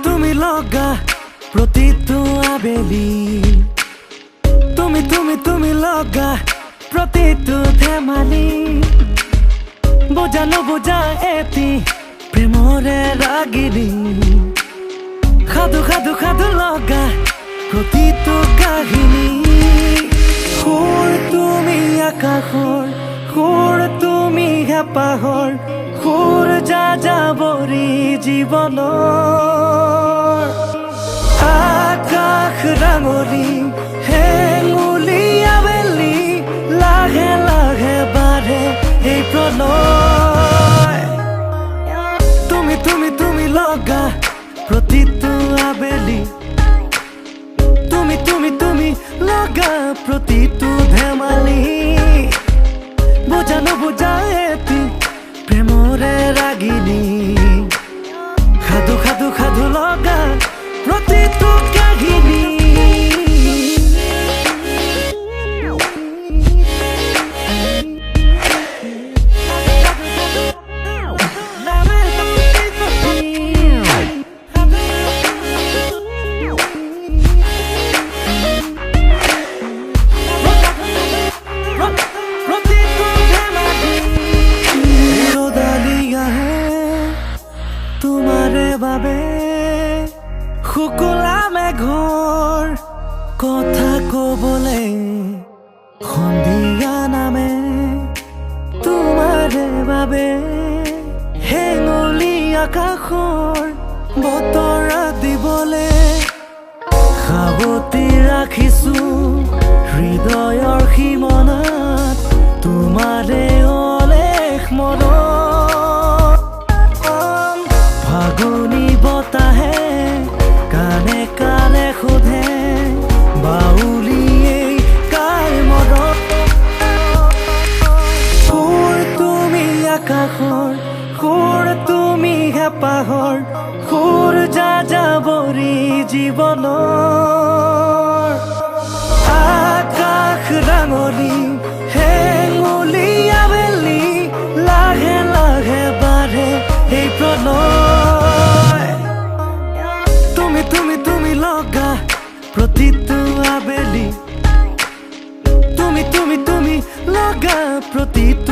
তুমি লগা প্ৰতিটো আবেলি তুমি লগা প্ৰতিটো ধেমালি বুজা নুবুজা এটি প্ৰেমৰে ৰাগিনী সাধু সাধু সাধু লগা প্ৰতিটো কাহিনী সুৰ তুমি আকাশৰ সুৰ তুমি হেঁপাহৰ সুৰ যাযাবৰী জীৱনৰ আকাশ ৰাঙলী হেঙুলী আবেলি লাহে লাহে বাঢ়ে এই প্ৰণয় তুমি লগা প্ৰতিটো আবেলি তুমি লগা প্ৰতিটো ধেমালি বুজা নুবুজা এটি প্ৰেমৰে ৰাগিনী সাধু সাধু সাধু লগা প্ৰতিটো কাহিনী তোমাৰে বাবে শুকুলা মেঘৰ কথা কবলে সন্ধিয়া নামে তোমাৰে বাবে হেঙুলী আকাশৰ বতৰা দিবলে সাৱতি ৰাখিছো হৃদয়ৰ সীমনাত তোমাৰে অলেখ মনত ফাগুনী বতাহে কানে কানে সোধে বাউলিয়েই কাৰ মনত সুৰ তুমি আকাশৰ সুৰ তুমি হেঁপাহৰ সুৰ যাযাবৰী জীৱনৰ আকাশ ৰাঙলী হেঙুলী আবেলি লাহে লাহে বাঢ়ে এই প্ৰণয় তুমি লগা প্ৰতিটো আবেলি তুমি লগা প্ৰতিটো